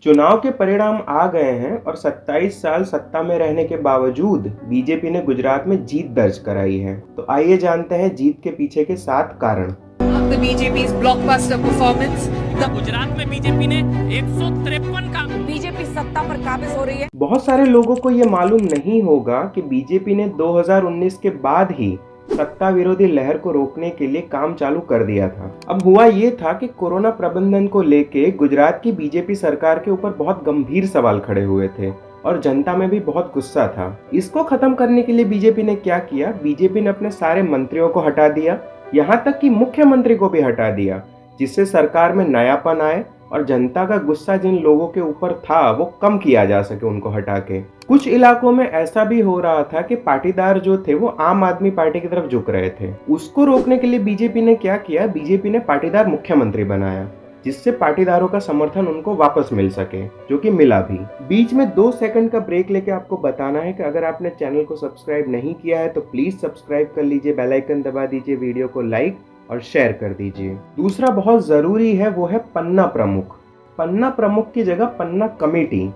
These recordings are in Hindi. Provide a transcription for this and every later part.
चुनाव के परिणाम आ गए हैं और 27 साल सत्ता में रहने के बावजूद बीजेपी ने गुजरात में जीत दर्ज कराई है। तो आइए जानते हैं जीत के पीछे के 7 कारण। The BJP's blockbuster performance. Gujarat में बीजेपी ने 153 का बीजेपी सत्ता पर काबिज हो रही है। बहुत सारे लोगों को ये मालूम नहीं होगा कि बीजेपी ने 2019 के बाद ही सत्ता विरोधी लहर को रोकने के लिए काम चालू कर दिया था। अब हुआ ये था कि कोरोना प्रबंधन को लेके गुजरात की बीजेपी सरकार के ऊपर बहुत गंभीर सवाल खड़े हुए थे और जनता में भी बहुत गुस्सा था। इसको खत्म करने के लिए बीजेपी ने क्या किया, बीजेपी ने अपने सारे मंत्रियों को हटा दिया, यहाँ तक कि मुख्यमंत्री को भी हटा दिया, जिससे सरकार में नयापन आए और जनता का गुस्सा जिन लोगों के ऊपर था वो कम किया जा सके उनको हटा के। कुछ इलाकों में ऐसा भी हो रहा था कि पाटीदार जो थे वो आम आदमी पार्टी की तरफ झुक रहे थे। उसको रोकने के लिए बीजेपी ने क्या किया, बीजेपी ने पाटीदार मुख्यमंत्री बनाया, जिससे पाटीदारों का समर्थन उनको वापस मिल सके, जो कि मिला भी। बीच में 2 सेकंड का ब्रेक लेके आपको बताना है कि अगर आपने चैनल को सब्सक्राइब नहीं किया है तो प्लीज सब्सक्राइब कर लीजिए, बेल आइकन दबा दीजिए, वीडियो को लाइक और शेयर कर दीजिए। दूसरा बहुत जरूरी है वो है पन्ना प्रमुख। पन्ना प्रमुख की जगह पन्ना कमेटी।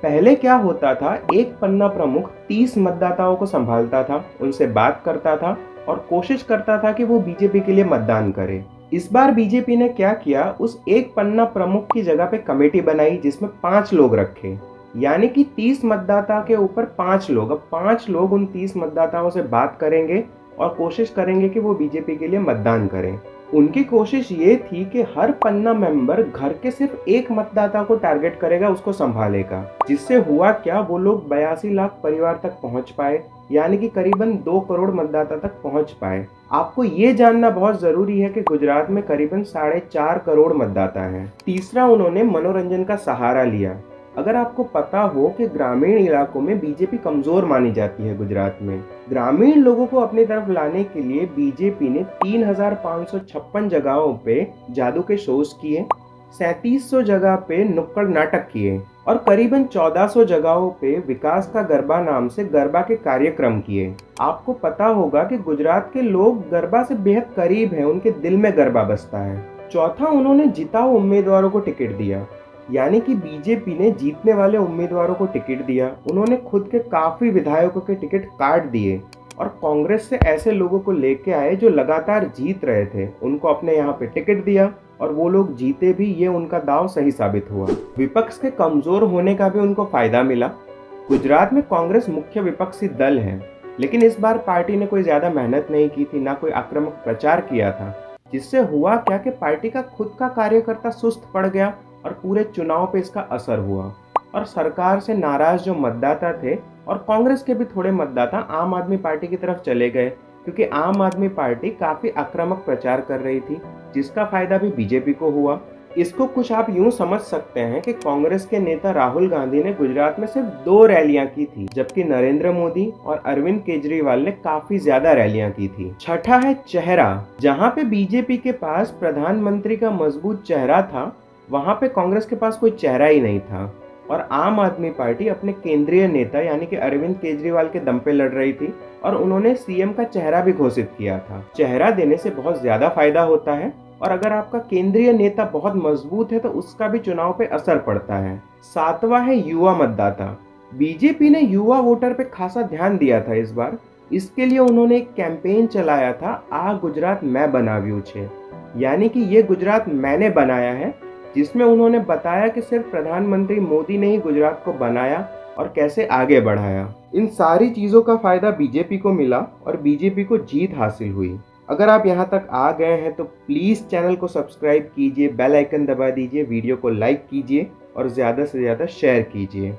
पहले क्या होता था, एक पन्ना प्रमुख 30 मतदाताओं को संभालता था, उनसे बात करता था और कोशिश करता था कि वो बीजेपी के लिए मतदान करे। इस बार बीजेपी ने क्या किया, उस एक पन्ना प्रमुख की जगह पे कमेटी बनाई जिसमें 5 लोग रखे, यानी कि 30 मतदाता के ऊपर 5 लोग। अब 5 लोग उन 30 मतदाताओं से बात करेंगे और कोशिश करेंगे कि वो बीजेपी के लिए मतदान करें। उनकी कोशिश ये थी कि हर पन्ना मेंबर घर के सिर्फ एक मतदाता को टारगेट करेगा, उसको संभालेगा। जिससे हुआ क्या, वो लोग 82 लाख परिवार तक पहुंच पाए, यानी कि करीबन 2 करोड़ मतदाता तक पहुंच पाए। आपको ये जानना बहुत जरूरी है कि गुजरात में करीबन 4.5 करोड़ मतदाता हैं। तीसरा, उन्होंने मनोरंजन का सहारा लिया। अगर आपको पता हो कि ग्रामीण इलाकों में बीजेपी कमजोर मानी जाती है गुजरात में, ग्रामीण लोगों को अपनी तरफ लाने के लिए बीजेपी ने 3556 जगहों पे जादू के शोज किए, 3700 जगह पे नुक्कड़ नाटक किए और करीबन 1400 जगहों पे विकास का गरबा नाम से गरबा के कार्यक्रम किए। आपको पता होगा कि गुजरात के लोग गरबा से बेहद करीब हैं, उनके दिल में गरबा बसता है। चौथा, उन्होंने जिताऊ उम्मीदवारों को टिकट दिया, यानी कि बीजेपी ने जीतने वाले उम्मीदवारों को टिकट दिया। उन्होंने खुद के काफी विधायकों के टिकट काट दिए और कांग्रेस से ऐसे लोगों को लेके आए जो लगातार जीत रहे थे, उनको अपने यहाँ पे टिकट दिया और वो लोग जीते भी। ये उनका दांव सही साबित हुआ। विपक्ष के कमजोर होने का भी उनको फायदा मिला। गुजरात में कांग्रेस मुख्य विपक्षी दल है, लेकिन इस बार पार्टी ने कोई ज्यादा मेहनत नहीं की थी, ना कोई आक्रामक प्रचार किया था, जिससे हुआ क्या कि पार्टी का खुद का कार्यकर्ता सुस्त पड़ गया और पूरे चुनाव पे इसका असर हुआ। और सरकार से नाराज जो मतदाता थे और कांग्रेस के भी थोड़े मतदाता आम आदमी पार्टी की तरफ चले गए, क्योंकि आम आदमी पार्टी काफी आक्रामक प्रचार कर रही थी, जिसका फायदा भी बीजेपी को हुआ। इसको कुछ आप यूं समझ सकते हैं कि कांग्रेस के नेता राहुल गांधी ने गुजरात में सिर्फ 2 रैलियां की थी, जबकि नरेंद्र मोदी और अरविंद केजरीवाल ने काफी ज्यादा रैलियां की थी। छठा है चेहरा। जहां पे बीजेपी के पास प्रधानमंत्री का मजबूत चेहरा था, वहां पे कांग्रेस के पास कोई चेहरा ही नहीं था और आम आदमी पार्टी अपने केंद्रीय नेता यानी कि अरविंद केजरीवाल के दम पे लड़ रही थी और उन्होंने सीएम का चेहरा भी घोषित किया था। चेहरा देने से बहुत ज्यादा फायदा होता है और अगर आपका केंद्रीय नेता बहुत मजबूत है तो उसका भी चुनाव पे असर पड़ता है। 7वां है युवा मतदाता। बीजेपी ने युवा वोटर पे खासा ध्यान दिया था इस बार। इसके लिए उन्होंने एक कैंपेन चलाया था, आ गुजरात मैं बनाव्यू छे, यानी कि ये गुजरात मैंने बनाया है, जिसमें उन्होंने बताया कि सिर्फ प्रधानमंत्री मोदी ने ही गुजरात को बनाया और कैसे आगे बढ़ाया। इन सारी चीजों का फायदा बीजेपी को मिला और बीजेपी को जीत हासिल हुई। अगर आप यहाँ तक आ गए हैं तो प्लीज चैनल को सब्सक्राइब कीजिए, बेल आइकन दबा दीजिए, वीडियो को लाइक कीजिए और ज्यादा से ज्यादा शेयर कीजिए।